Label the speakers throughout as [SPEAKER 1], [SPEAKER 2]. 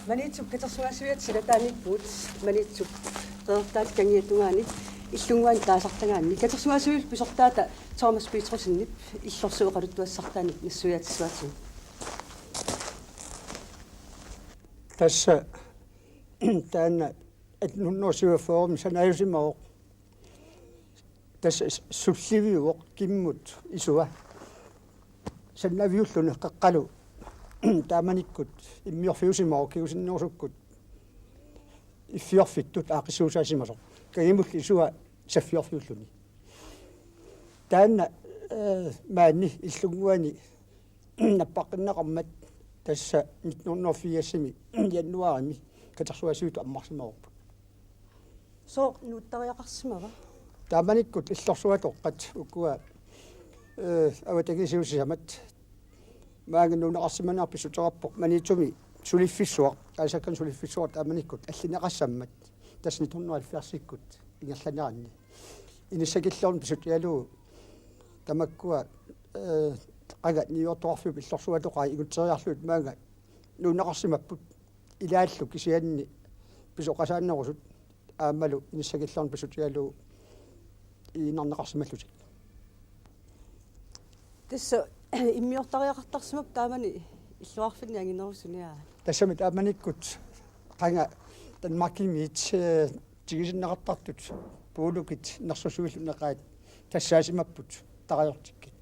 [SPEAKER 1] Manitsuk katersuasuat silataanippuut manitsuk qeertaat kangiattungaani иллунгаан таасартагаанни катерсуасуил писортаата Томас Петрусеннип иллорсуоқалуттуассартааник нассуяатиссуатсу
[SPEAKER 2] тасса таана этнуннуусуафоорум санааюсимаоқ тасса сулливиуоқ киммут исуа саннавиуллуне қеққалу тааманиккут иммиорфиусимаоқ киусиннуусуккут иффиорфиттут аақиссуусаасимасоқ кагимулли исуа саффиорфиуллуни таана маани иллунгуани наппаққиннақармат тасса 1984-сими януарими катерсуасууту аммарсимаорпут
[SPEAKER 1] со нуттариақарсимава
[SPEAKER 2] тааманиккут иллорсуатоққат уккуа аватагисиусисамат маагнунеқарсиманаар писутераппоқ манитуми сулиффиссуақ таасаккан сулиффиссуақ тааманиккут аллинеқассаммат тасни торнуалфиарсиккут ингерланеранни иниссакиллорн писутиалуу тамаккуа ага ниорторфи пиллорсуатоқаа игутсериарлуут маага нунеқарсимаппут илааллу кисианни писоқасааннерусут аамалу иниссакиллорн писутиалуу иинарнеқарсималлутик
[SPEAKER 1] тасса иммиортариақартарсимап таамани иллуарфинни ангинерусуниаа
[SPEAKER 2] тассами тааманиккут қанга танмакимит тигисиннеқартартут пуулукит нерсусуиллунеқаат тассаасимаппут тариортиккит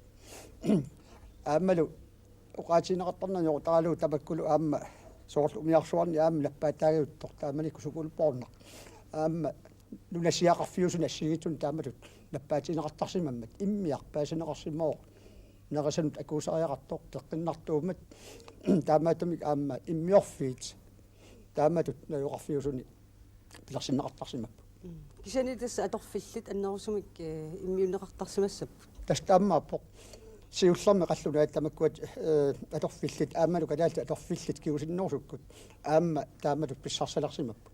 [SPEAKER 2] аамалу оқаатинеқартарнаниору таралуу табаккулу аама соорлу умиарсуарни аама лаппаатаагиуттор тааманикку сукулпорнақ аама нунасиақарфиусуна ассигитун таамалут лаппаатинеқартарсимаммат иммиар паасинеқарсимоо нерасанут акуусариақартоқ теққиннартуумат таамаатумик аама иммиорфиит тааматут наюқарфиусуни пиларсиннеқартарсимаппу
[SPEAKER 1] кисани тасса аторфиллит аннерусумик иммиунеқартарсимассаппут
[SPEAKER 2] тастааммааппоқ сиуллэрми қаллунаат тамаккуат аторфиллит аамалу калаалта аторфиллит киусиннерусуккут аама тааматут писсарсаларсимаппу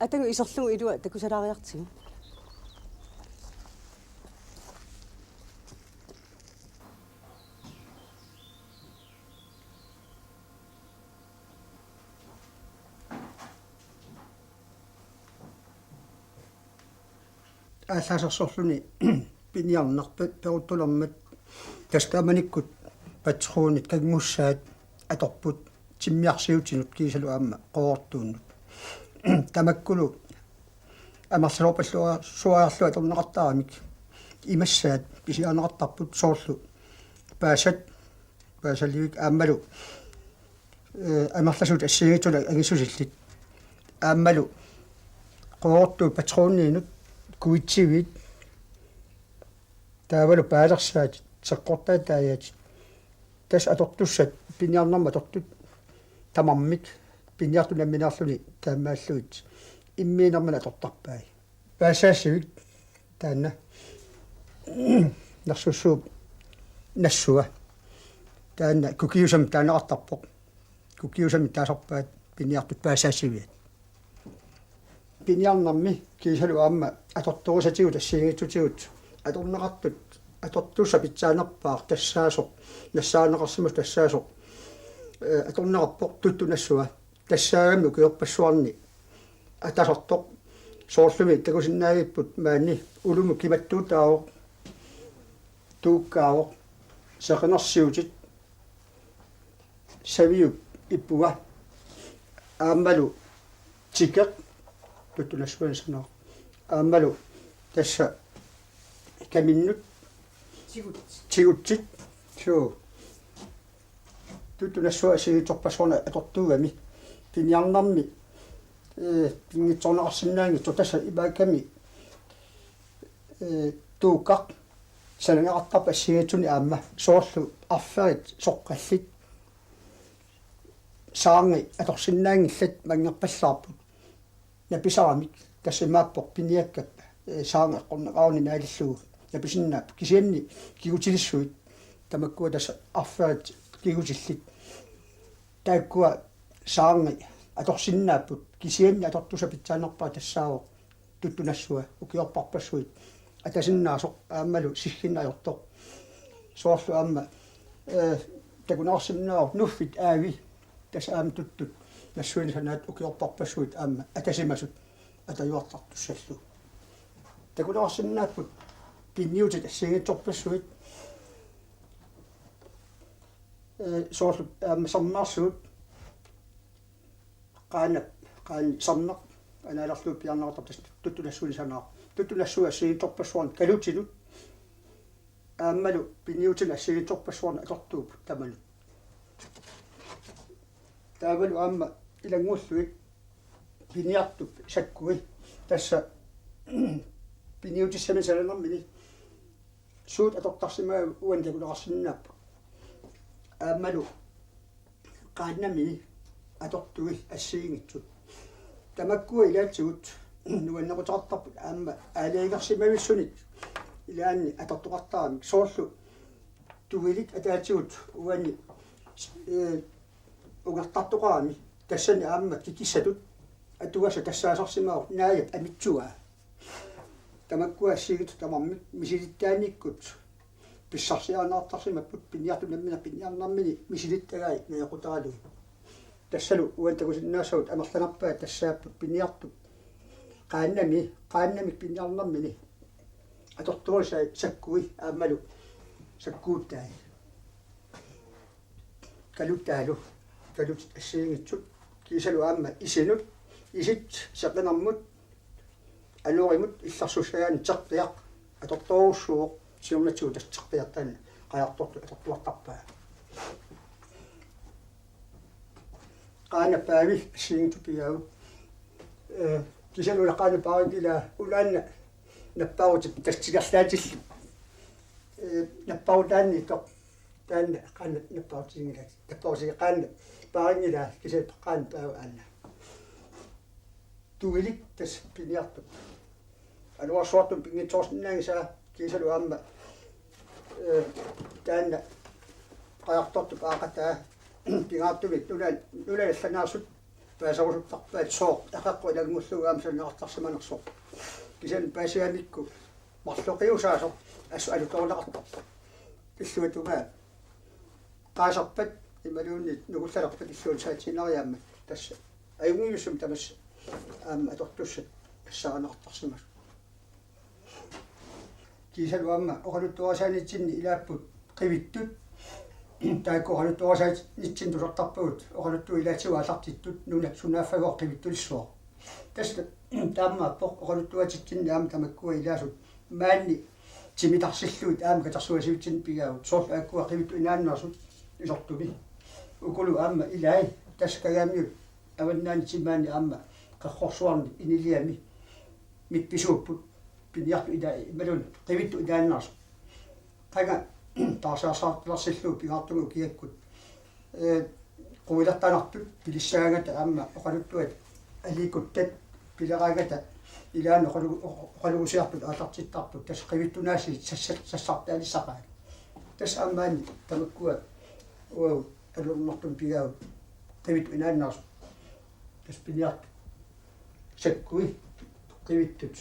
[SPEAKER 1] атагу исерлугу илуа такусалаариартигу
[SPEAKER 2] ааллаасерсорлуни пиниарнарпат перуттулермат тастааманиккут патруунит кагмуссаат аторпут тиммиарсиутинут кисалу аама qoortuunnut тамаккулу амарсалоопаллуа суаарлуа торнеқартаарамик имассаат писиаанеқартарпут соорлу паасалливик ааммалу амарласут ассигитула агисусиллит ааммалу qoortu патруунниинут куитсивит таавалу паалерсаат сеққортаатааяат тас атортуссат пиниарнарма тортут тамармик пиниартунамминарлуни таамааллуит иммиинармана тортарпаи паасаассивик таанна нарсуссууп нассуа таанна кукиусам таанеқартарпоқ кукиусами таасарпаат пиниартут паасаассивиат пиниарнарми кисалу аама аторторусатигут ассигитутигут аторнеқартут атортуса питсаанерпаар тассаасоқ нассаанеқарсимус тассаасоқ аторнеқарпоқ туттунассуа тассаагами укиорпассуарни атасортоқ соорлуми такусиннаагиппут маани улуму киматтуутаавоқ тууккаавоқ сақинерсиутит савиу иппуга аамалу тикеқ туттунассуансанаа аамалу тасса каминнут тигутсит суу туттунассуа сигиторпассуарна атортуугами пиниарнарми пингитсорнеқарсинаанги тутасса ибааками туукақ салангеқартарпа сигитуни аама соорлу арферит соққаллит саанги аторсинаангиллат мангерпаллаарпут написарамик тассимааппоқ пиниаккаппа саангеққорнеқарни наалиллугу написиннаап кисианни кигутилиссуит тамаккуа тасса арферит кигутиллит тааккуа саанги аторсиннааппут кисианни атортуса питсаанерпаа тассаавоқ туттунассуа укиорпарпассуит атасиннаасоқ аамалу сиггиннаajortoq соорлу аама такунаарсимнаа нуффит аави тасаам туттут нассуини санаат укиорпарпассуит аама атасимасут атаюартартуссаллу такулаарсиннааппут пинниутит ассигитсорпассуит соорлу аама сарнаарсуут qaanap sarnaq anaalarluut piarnaartartas tuttulassuni sanaa tuttulassua assigitorpassuarn kalutilut aammalu piniutin assigitorpassuarn atortuup tamalu taavalu aamma ilangulluit piniartup sakkui tassa piniutissami salanarmini suut atortarsimaa uantakulaqarsinnaappa aammalu qaannami atortuil assiigitsut tamakkua ilaatsugut nuannequtaqartarput aamma aaliigarsimavissuni ilaanni atortoqartaami soorlu tuvilit ataatsugut uanni ugartartoqaami tassani aamma kikissatut atuasa tassaasarsimaa naayat amitsuaa tamakkua assiigitut tamarmik misilittaanikkut pissarsiaanaartarsimapput pinniartunammina pinniarnarmini misilittagai naaqutaalu tassalu uantakusinnaassaut amerlanarpaa tassaappat pinniartu qaannamik pinniarnarmini atorturisai sakkui aammalu sakkuuttaai kalut assiingitsut kiisalu aamma isinut isit saqinarmut aluurimut illarsussagaan terpiaq atortorussuuq siornatsuu tasserpiartaana qajartortu atortuartarpaa qaanapaavi assiingitupiau kisalu qaanapaavila ulaanna nappautit tastigarlaatillu nappautaanni toq taanna qaanna nappautiingila tappausi qaanna paangila kisal qaanpaavu aanna tuilik tas piniartu aluarsuartum pingitsoorsinnaangisaa kisalu aamma taanna qajartortu paaqataa pingaartumit nulallanaarsut paasarussuttarpaat sooq aqaqqu ilangullugaam sanneqartarsimanersoq kisan paasiamikku marloqiusaasoq alutorulaqartarpa illuatugaa qaasarpat imaluunni nugullarpat illuun saatsinariaammat tassa ayungiussum tamassa aamma atortussat assaaneqartarsimas kisalu aamma oqaluttuasaanitsinni ilaapput qivittut taakkoqaluttuasait nitsintusortarpugut oqaluttu ilaatsuaallartittut nuna sunaaffagooqqivittulissuaq tasta taammaappoq oqaluttuatitsinni aama tamakkua ilaasut maanni timitarsilluit aama katarsuasivitsin pigaavut soorlu akkua qivittu inaannersut isortumi ukulu aama ilai taskagaamiut avannaani timaani aama qaqqorsuarni iniliami mitpisuupput piniartu ida imalun qivittu inaannersu qaga taarsaarsaartillarsillu pigaartugu kiakkut quilertanartut pilissaagata aama oqaluttuat aliikuttat pileragata ilaanu oqalugusiarput aatartittarput tas qivittunaasi sassartaalissaqaa tas aammaani tamakkua uau alunnertum pigaavut qivittu inaannersu tas piniartu sakkui qivittut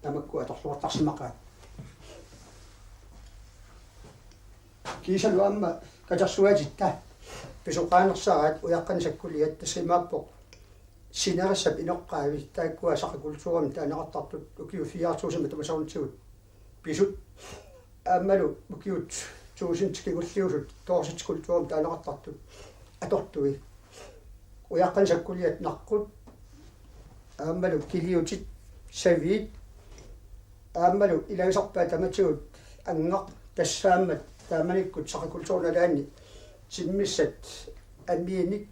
[SPEAKER 2] tamakkua atorluartarsimaqaa kiisalu aamma katarsuatitta pisuqaanersaaraat uyaqqani sakkuliat tassimaappoq sinerassap inoqqaavi taakkua saqakultuuram taanaqartartut ukiu fiartuusama tumasornitigut pisut aammalu ukiut tuusintikigulliusut toorsitkultuuram taanaqartartut atortui uyaqqani sakkuliat naqqut aammalu kiliutit saviit aammalu ilagisarpaa tamatigut angaq tassaammat taamanikkut saqakultuurnalaanni simmissat ammiinik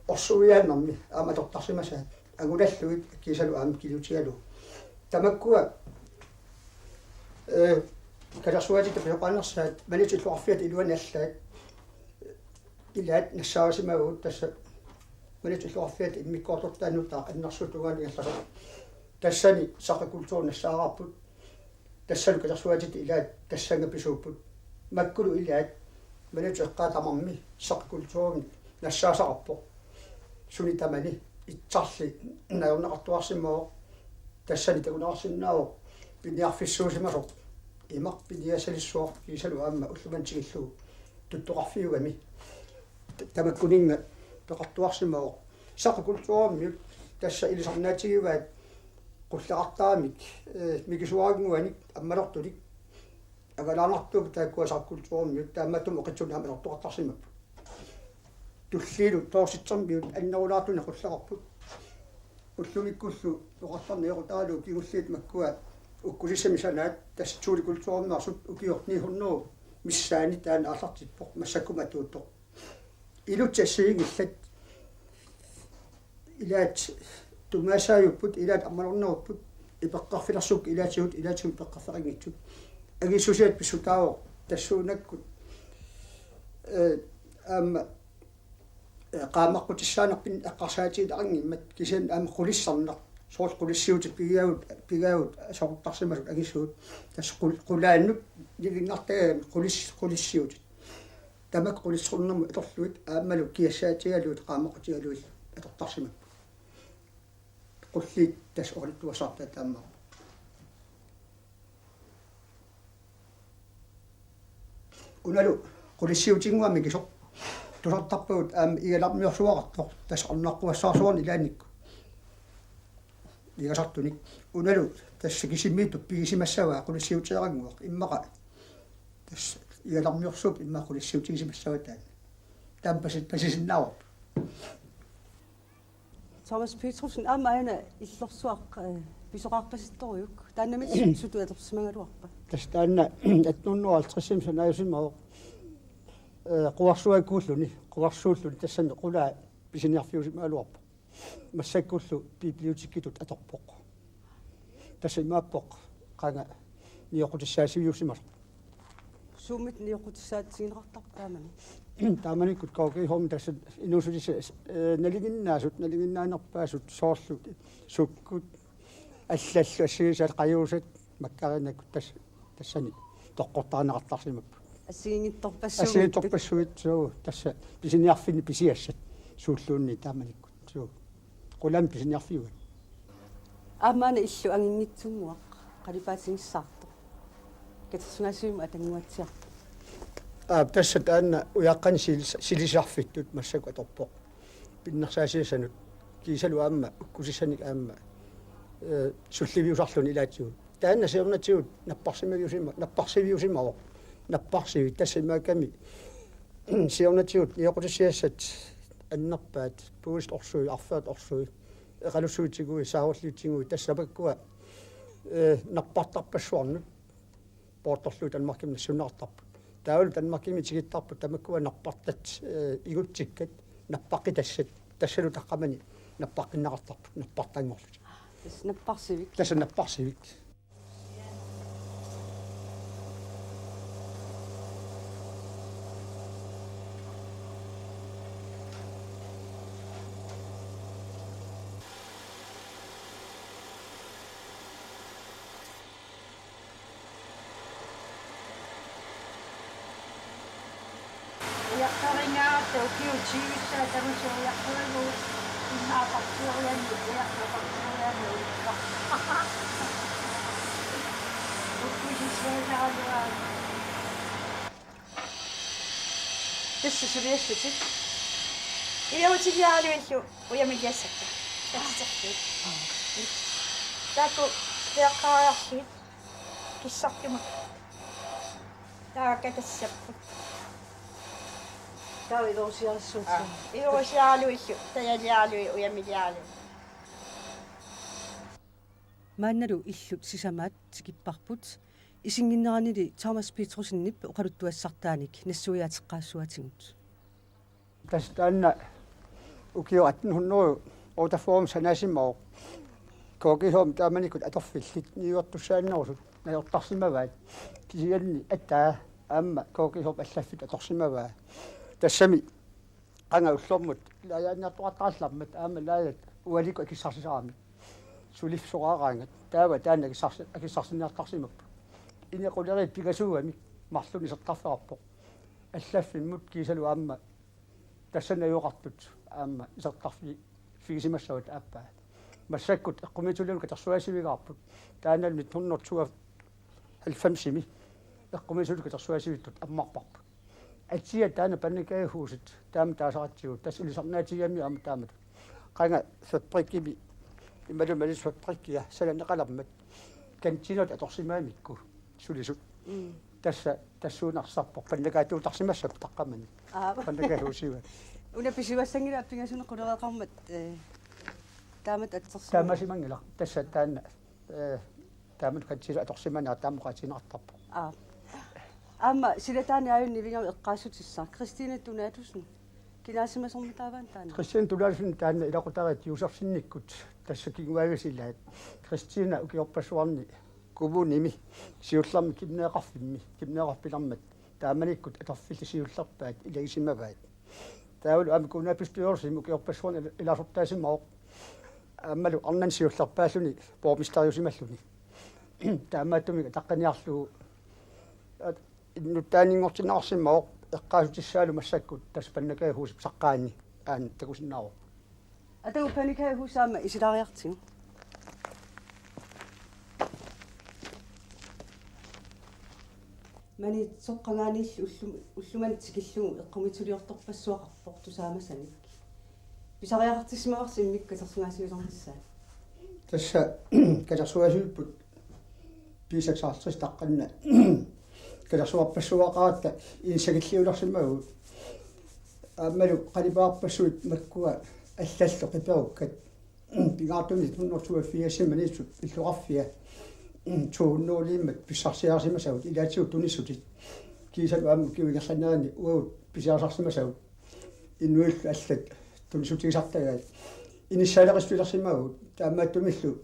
[SPEAKER 2] orsuiaannermi aamatortarsimasaat agulalluit kiisalu aam kilutigalu tamakkua kalarsuatita pisoqaannersaat manitilluarfiat iluanallaat ilaat nassaavasimaguut tassa manitilluarfiat immikkoortortaannuttaa annersutugaaniallasa tassani saqakultuurnassaararput tassalu kalarsuatita ilaat tassanga pisuupput makkulu ilaat maniteqqaatamarmi saqakultuurni nassaasaqarpoq suni tamani itsarli nayorneqartuarsimoo tassani tagunaqarsinnaawo piniarfissuusimasoq imaq piniasalissuaq kiisalu aamma ullumantigillugu tuttoqarfiugami tamakkuninga peqartuarsimoo саққултуармиут тасса илисарнаатигиваат qulleqartaamik mikisuaguanik аммалортулик агалаанартук тааккуасаққултуармиут тааматум оқитсунаама ертоқартарсимаппу туллиилу тоорситсэрмиут аннерулаартуна qulleqarput уллумиккуллу тоқартарни еқутаалу кигуллиит маккуа уккулиссами санаат тассууликултуарнаарсут укиортнихуннеру миссаани таана аллартиппоқ массаккуматуутоқ илутсассигиллат илаат тумаасааюппут илаат аммалорнеруппут ипеққарфиларсук илаатигут пеққарфеқингитсут агиссусиат писсутаавоқ тассуунаккут аама qaamaqqutissaanarpin eqqarsaatiit arangimmat kisen aama qulisserneq soorl qulissiutit pigaavut soortarsimasut agissuut tass qulaannut nilingartaga qulissiutit tamak qulissernermu atorluit aammalu kiassaatigaluut qaamaqutigaluit atortarsimak qulliit tass orittuasarta taamma unalu qulissiutinguami kisoq tusartarpuut igalарmiorsuaqartoq tasarnaqquassаарsuarni ilaannikku igasartunik unalu tassa kisimmiittu pigisimassavaa qulissiutigeranguaq immaqa tassa igalарmiorsuup imma qulissiutigisimассава таан пасисиннаавап
[SPEAKER 1] Thomas Petersen aina иллорсуақ писоқарпаситторюк тааннамит суту атерсимагалуарпа
[SPEAKER 2] тасс таанна 150 санааюсимао quarsuakkuulluni quarsuulluni tassani qulaa pisiniarfiusimaaluarpa массаккуллу библиотеккитут аторпоқ тассимааппоқ qanga ниоқутиссаасивиусимар
[SPEAKER 1] суумит ниоқутиссаатсигинеқартар
[SPEAKER 2] тааманиккут коокихорм тасса инусулиса налигиннаанерпаасут соорлу суккут аллаллу ассигисаал қаюусат маккаринаккут тассани тоққортаарнеқартарсимаппу ассигингитторпассуит суу тасса писиниарфини писиассат сууллуунни тааманиккут суу qulaam pisiniarfiuat
[SPEAKER 1] аамаана иллу ангингитсунгуақ қалипаатингиссаарто катсунгаасиума атангуатсиарто
[SPEAKER 2] тасса таанна уяаққани силисарфиттут массаку аторпоқ пиннерсаасиасанут кисалу аама уккусиссаник аама сулливиусарлуни илаатсуу таанна сеернатсигут наппарсивиусимао наппарсиви тассимааками сеернатсигут ниоқутиссиассат аннерпаат пуust орсуи арфаат орсуи эқалуссуутигуи саарууллиутигуи тассапаккуа нарпартарпассуарнут пооторлуут анмарким нассунартарпу таавал танмаркими тигиттарпу тамаккуа нарпартат игутсиккат наппаққи тассалу таққамани наппаққиннақартарпу нарпартаангорлут тасса наппарсивик
[SPEAKER 3] Kiuchiissa tämmöisiä jakkoilu naapaksuoja ja naapaksuoja ja
[SPEAKER 4] tässä syrjässäsi. Ile utigiaaluillu uyamigiassakka. Tatsartuut. Taku teaqaararsuit kissartumak. Taakatassappu.
[SPEAKER 1] таавилоосиарсуут
[SPEAKER 4] Илуусиаалуиллу таялиаалуи уямилиаалу
[SPEAKER 1] маанналу иллут сисамаат тикиппарпут исингиннеранили Thomas Petersen-нип оқалуттуассартааник нассуиаатеққаассуатигут
[SPEAKER 2] тас таанна укио 1800 отаформ санасимао коокихом тааманикут аторфиллит ниуартуссааннерусут наёртарсимаваат кисигални аттаа аама коокихом аллаффит аторсимаваа тассами анга уллормут лаяаннартуартааллармат аама лаят уалику акиссарсисарами сулифсораараангат таава таана акиссарсиниартарсимаппу инеқулерит пигасууами марлуни сертарферарпоқ аллаффиммут кисалу аама тассанаюоқартут аама исертарфи фигисимассават ааппаа массаккут эққумитуллуну катерсуасивигаарпут таанални 150 эққумитуллу катерсуасивиттут аммарпарпут атсия таана панникаагуусит таама таасаратсигут тас илисарнаатигами аама таамат qanga sotprikkibi imalumali sotprikkia salanneqalarmat kantinot atorsimaamikku sulisut tassuunarsarpo pannakaatuutarsimassap taqqamani pannakahuusiva
[SPEAKER 1] una pisivassangila appigasuna qulereqarmat taamat atsersu
[SPEAKER 2] taamasimangila taanna taamat katsila atorsimana taamuqaatineqartarpo
[SPEAKER 1] amma silataani ajunni vingavi eqqaassutissar Kristiina tunaatusnu kinaassimasormataavaan taana
[SPEAKER 2] Kristiina tunaatusnu taanna ilaqutarit juusarsinnikkut tassakiguaagasilaat Kristiina ukiorpassuarni kuvunimi siullarmi kimneeqarpilarmat taamanikkut atorfilli siullarpaat ilagisimavaat taavulu amikuunaapistuyorsimu ukiorpassuarni ilasortaasimaoq аммалу арнан сиулларпааллуни поомистариусималлуни таамааттумига таққаниарлугу иннуттаанингортинаарсимаоқ эққаасутиссаалу массаккут таспаннакаагуусип саққаани аан такусиннааро
[SPEAKER 1] атагу паникаагуусаама исилариартигу мани соққангаанилл уллумани тикиллугу эққумитулиорторпассуақарпор тусаамасаник писариартисмаварсиммикка терсугаасиусорниссаа
[SPEAKER 2] тасса калерсуасуиппут писаксаартрис таққанна калерсуарпассуақаратта инсагиллиулерсимагу аммалу қалипаарпассуит маккуа аллалло қиперуккат пигаартуни туннортуаффиасиманисут иллуқарфиа тууннуулиммат писсарсиарсимасагут илаатиут туниссутит кисалу амму кивигерланаани уавут писиарсарсимасагут иннуилл аллат тунисутигисартагаат иниссаалеқиспилерсимагут таамааттумиллу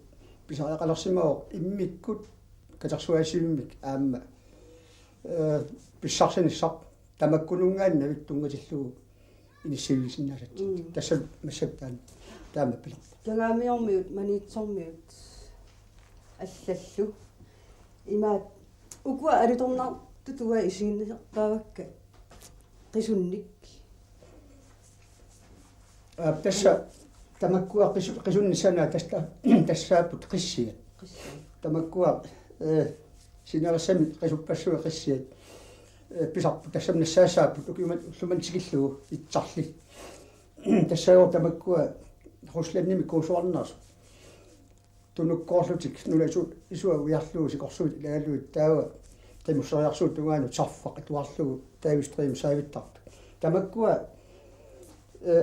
[SPEAKER 2] писариақалерсимао иммиккут катерсуасиммик аама писсарсиниссар тамаккунунгаанна виттунгатиллугу иниссивисиннаасат тассал массаттаан таама пила
[SPEAKER 1] кангаамиормиут маниитсормиут аллаллу имаат укуа алуторнаар тутуа исигиннерпаавакка qisuunnik
[SPEAKER 2] тасса тамаккуа qisunnissana тассааппут qissiat тамаккуа синерсами qisuppassua qissiat писарпу тассамнассаасааппут уллумантикиллугу итсарли тассаавор тамаккуа русланними куусуарнерс тунуккоорлутик нуласут исуа уярлугу сикорсуут лагалуит таава тамуссериарсуут тугаану сарфақ туарлугу таавистрим саавиттарпу тамаккуа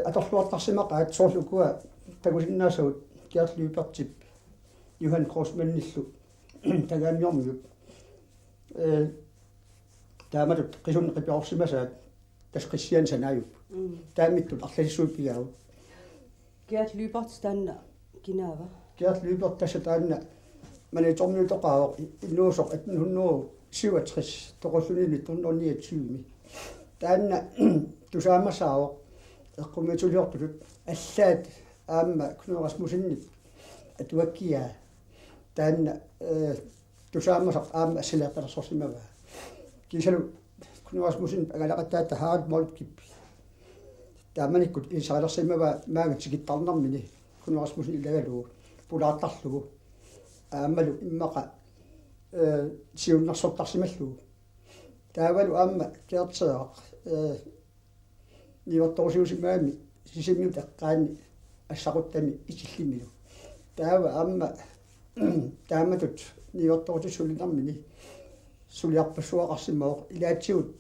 [SPEAKER 2] аторлуартарсимаqa соорлукуа тагусиннаасагут киарлуипертип Johan Crossmannillu тагаамиормиуп тааматут qisunnеқипиорсимасаат тасқиссиан санааюп таамиттут арласиссуиппигаагу
[SPEAKER 1] Gert Lübert taanna kinaava
[SPEAKER 2] киарлуипер тасса таанна маниторниутоқаавоқ иннуусоқ 1867 тоқуллунили 1929 таанна тусаамасаавоқ эққумитулиортулут аллаат аама кнуерасмусинник атуаккиа таанна тусаамасақ аама ассалеққалерсорсимава кисалу кнуерасмусин агалақаттаатта хаарат молкип тааманиккут инсаалерсимава маагатсигиттарнармини кнуерасмусин илагалугу пулаартарлугу аамалу иммақа сиуннарсортарсималлугу таавалу аама киартеақ ниорторсиусимаами сисиммиут эққаани ассақуттами исиллимилу таава аама тааматут ниорторсисулинармини сулиарпассуақарсимаоқ илаатсигут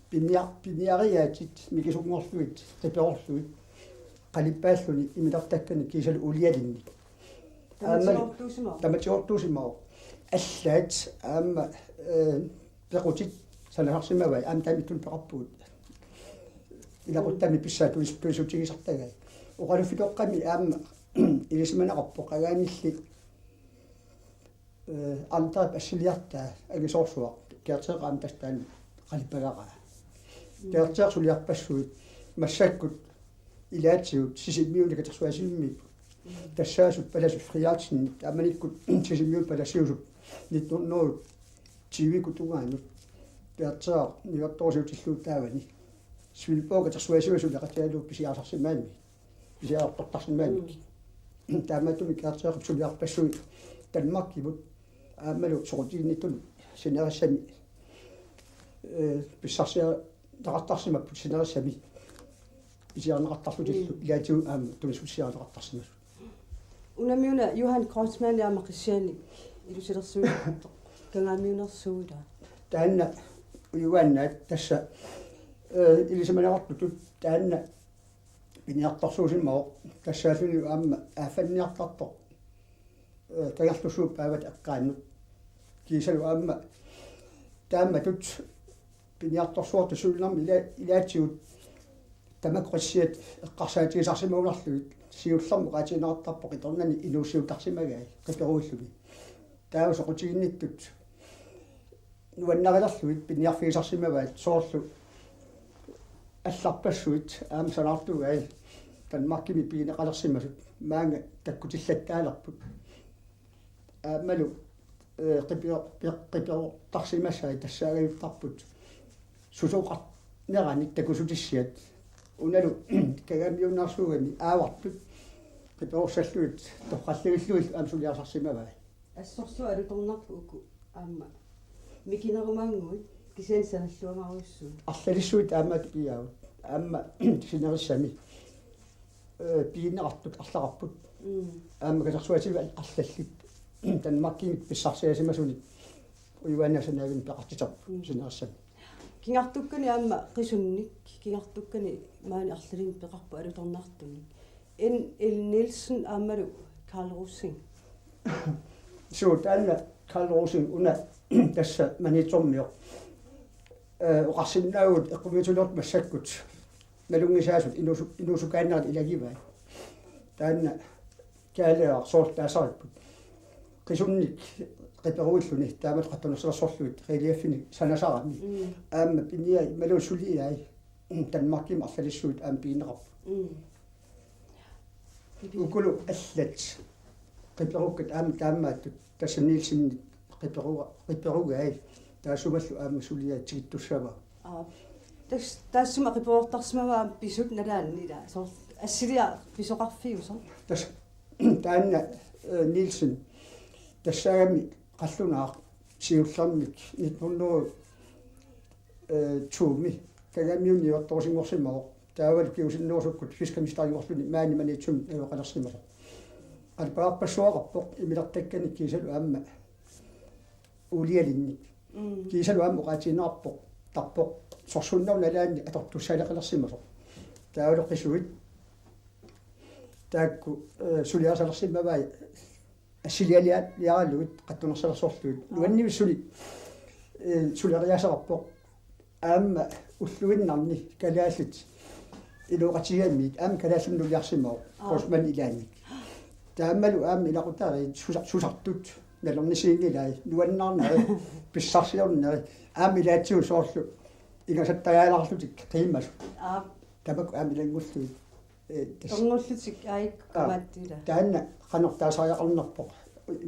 [SPEAKER 2] пиниариаатит микисунгорлуит қиперорлуит қалиппааллуни имилартаккани кисалу улиалинни таматиортуусимаоқ аллаат аама пеқутит санахарсимавай аам тамиттун пеқарпуут илақуттами писсаату испуисутигисартагай оқалуффилоққами аама илисманақарпо қагаанилли антаап ассилиартаа агисоорсуақ киартеқаам тастаани қалиппагагаа киартеқсулиарпассуит массаккут илаатсиут сисиммиулика терсуасиммип тассаасут паласут фриаатсинни аманиккут сисиммиут паласиусут нитнуннуут тивикутугаанут киартеқ ниортторсиутиллуут таавани свилпоога терсуасиусулеқатиалуу писиарсарсимаами писиаартортарсимаами таамаатуми киартеқып сулиарпассуит танмаккивут аамалу сорутигинниттун синерассами писсарсиа тақартарсимаппут синерассами исиарнеқартарлутиллу илаатиу аама тунисуссиарнеқартарсимасу
[SPEAKER 1] Unamiuna Johan Kreutzmann ja makisiani ilusilерсуи кангаамиунерсууила
[SPEAKER 2] таанна уюанна тасса илисаманеқартутут таанна пиниартарсуусиммао тассаалуни аама аафанниартарто тагарлусууп аават аққааннут кисалу аама таама тут пиниартарсуарта сулнарми илаатсиут тамакқассиат эққарсаатигисарсимауларлугит сиулларму qaatiinaartarpo qitornani inuussiutарсимагаа қиперууллуги таава соқутигинниттут нуаннариларлугит пиниарфигисарсимаваат соорлу алларпассуит аама санаартугаа танмаркими пиинеқалерсимасут маанга таккутиллаттаалерпут аамалу қипиортарсимассаа тассаагаюттарпут сусоқар нераник такусутиссиат уналу кагамиуннарсуугами аавартут питорсаллуит тоққаллигиллуит аамсулиарсарсимаваа
[SPEAKER 1] ассорсуа алуторнарпу уку аама микинерумаангуи кисиансаналлуамаруссуу
[SPEAKER 2] арлалиссуит аамаат пиаавут аама синериссами пиинеқартут арлақарпут аама касарсуатива арлаллит танмаккимит писсарсиасимасуни уюаннасанаавин пеқартитарпу синериссами
[SPEAKER 1] кингартуккани аама қисунник кингартуккани маани арлалин пеқарпу алуторнартуни эн эл нилсен аамалу Karl Rosing
[SPEAKER 2] så tällä Karl Rosing una tässä manitsomio oqarsinnaavut eqqumitulort massakkut malungisaasut inusukaannaat ilagivaa taanna kaaleaq soortaasaarput qisunnik qiperuulluni taamat qattunersersorluit reliefini sanasarami aamma pinia malusuliai tanmarkim arlalissuut aam piineqarp ukulu allat qiperukkat aam taammaattu tassanniilsinni qiperugaai таасумаллу аама сулиатсигиттуссава
[SPEAKER 1] тассума қипуортарсимаваа писут налааннила соор ассилиа писоқарфиусо
[SPEAKER 2] тас таанна нилсен тассаагами қаллунаа сиуллармик 1900 туми кагамиуни орторсингорсимао таавал киусиннуусуккут фискамистарингорлуни маани манитсум эвоқалерсимаса алпааппассуақарпоқ имилартаккани кисалу аама улиалинни кисалу аама qaatiinaarpoq tarpoq sorsunnaunalaanni atortussaalaqalersimasoq taaloqqisuit taakku suliasalersimavaa assilialiaat liaralluit qattunersalersorluit nuannimissuli suliariasaqarpoq aama ulluinnarni kalaallit iluqatigaammiit aama kalaallunnulliarsimaoq qosman ilaannik taammalu aama ilaqutaari susartut nalornisiingilai nuannarnari pissarsiornari aamilaatiun soorlu ingasattagaalarlutik qiimmasu tamak aamilangulluit
[SPEAKER 1] торнерлутик аик камааттила
[SPEAKER 2] таанна qanortaasariaqarnerpoq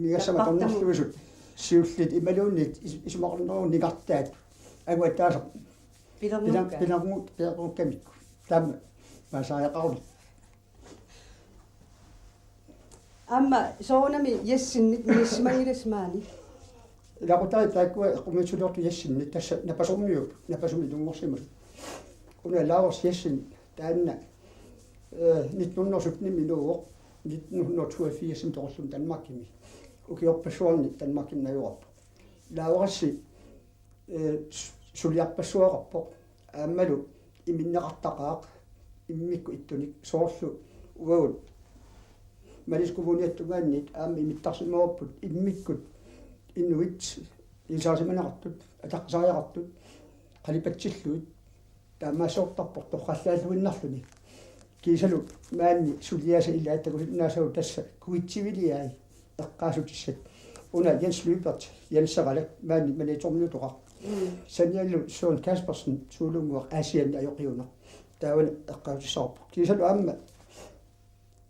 [SPEAKER 2] migassama tornerluisut siullit imaluunit isumaqarneruun nigartaat aguattaasaq pilarmut piaqorkamikku taamma maasariaqarlu
[SPEAKER 1] аама соонами яссиннит миссимагиласмаани
[SPEAKER 2] ilaqutaari taakkua eqqumitsuliortu yassinni tassa napasummiup napasumi tungorsimas una laavers yassin taanna 1917 minuuq 1982 toqollum Danmarkimi ukiorpassuarni Danmarkinnajuarpu laaverassi suliarpassuaqarpoq aammalu iminneqartaqaaq immikku ittunik soorlu uavut малискувуниаттугааннит аама имиттарсимаорпут иммиккут иннуит илсаасиманеқартут атаққасариақартут қалипатсиллуит таамаасоортарпор тоққаллаалуиннарлуни кисалу маанни сулиаса илааттакусиннаасау тасса куитсивилиаи эққаасутиссат уна Jens Lyberth Jensералак маанни манитормиутоқар саниаллу Søren Kaspersen суулунгуақ Asien ajоқиуна тааван эққаутиссаарпу кисалу аама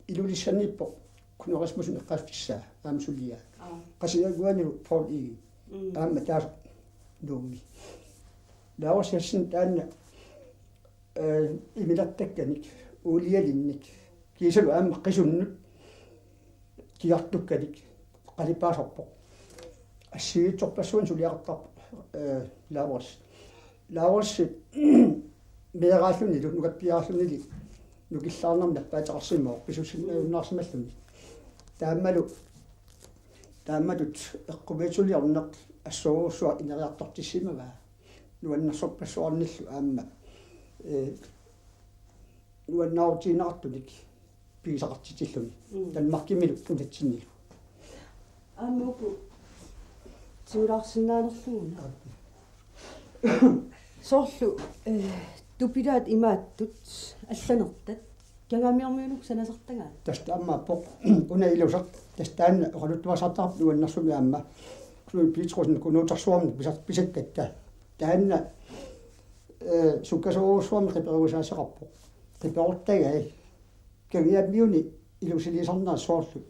[SPEAKER 2] илулиссанниппо кунерисмусун эққафтиссаа аамсулиа қасиагуанилу Paul Igi аама таас нуумми лаосясин таанна имилаттакканик уулиалинник кисалу аама қисуннут киартукканик қалипаасарпо ассигитсорпассуун сулиақартарпо лаос меэрааллунилу нугаппиаарлунили нукиллаарнарна паатеқарсимоо писусиннаавнаарсималлуни тааммалут эққумиитулиорнеқ ассууруссуа инериартортиссимаваа нуаннерсорпассуарниллу аама нуаннаутиинеқартулик пигисақартитиллуни танмаркимилу унатсиннилу
[SPEAKER 1] аамуку тиулаарсинаанерлугуна соорлу тупилаат имааттут алланертат кангамиармиунук санасартагаа
[SPEAKER 2] тастааммааппоқ унаилусақ тастаанна оқалуттуасартарп нуаннерсуми аама клуи питрусн кунуутарсуарми писаккатта таанна суккасоруусуарми қиперуусаасеқарпоқ қиперуттагаа кангиаммиуни илусилисарнаа соорлу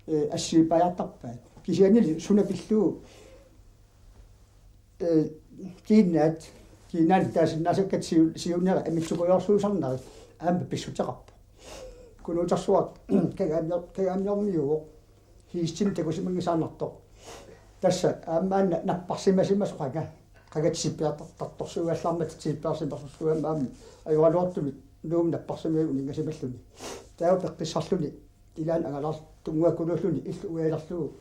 [SPEAKER 2] ассиипаяртарпаат кисианили сунапиллуу кинаат таасиннаасаккат сиунера амитсукуйорсуусарнаа аама писсутеқарпу кунуутарсуат кагаамиормиуо хиистин такусимангисаанарто тасса аамаанна наппарсимасимасоқага қагатсиппиартарторсугаллаармат типпиарсимарсуама аами аюалуартуми нуум наппарсимиу нингасималлуни таава пеққиссарлуни илаан агалаар тунгуаккулууллуни иллу уяларлугу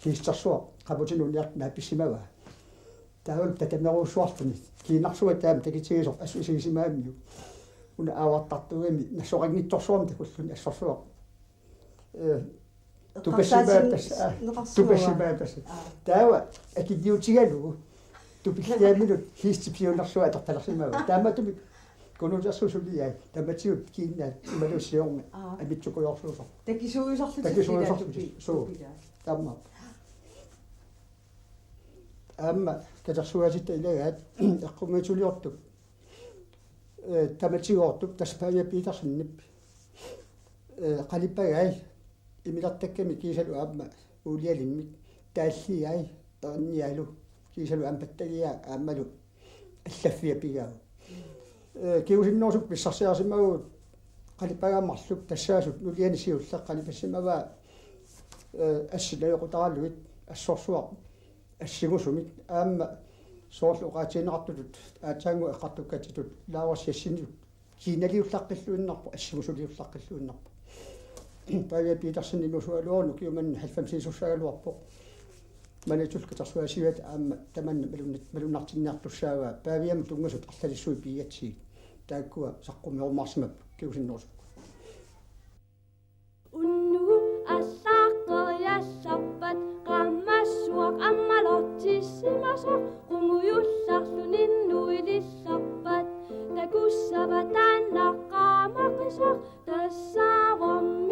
[SPEAKER 2] хиистерсуа қапутинуниарт наапписсимава таавал татамеруусуартуни кинарсуа таама такитигисоқ ассусигисимаамиу уна аавартартугами нассоқагнитторсуарми такуллуни ассорсуа тупассимаатас таава акидиутигалугу тупиллаамилут хиистипиунерсуа аторталерсимава тааматуми конуутассусулиаа таматиут киннаат ималуссиорми амитсукуйорсуусо такисуисарлу суу таама аама катарсуаситта илагаат эққумиитулиортук таматигоортук таспаая питерсиннип қалиппагай имилартакками кисалу аама уулиалиммик тааллиай таанниалу кисалу ампаттагиа аамалу аллаффиа пигаа киусинноосук писсарсиарсимагу қалиппагааммарлук тассаасут нулианисиуллақ қалипассимаваа ассилаёқутаралуит ассорсуа ассигусумит аама соорлуqaatiинеқартулут аатаангу эққартуккатитут лааварсиассинилут киналиуллаққиллуиннарпу ассигусулиуллаққиллуиннарпу паавиа питерсиннилусуалуорну киуман 90-сусагалуарпо манитулка тарсуасиват аама таманна малуннартинниартуссааваа паавиама тунгасут арлалиссуи пигатсиг тааккуа саққумиормаарсимап киусиннерусу
[SPEAKER 5] унну ассааққериассарпат qammassuaq ammalortissимасоq qumuйулларлуниннуилиссарпат такуссава тааннааққаамақисоq тассаавамми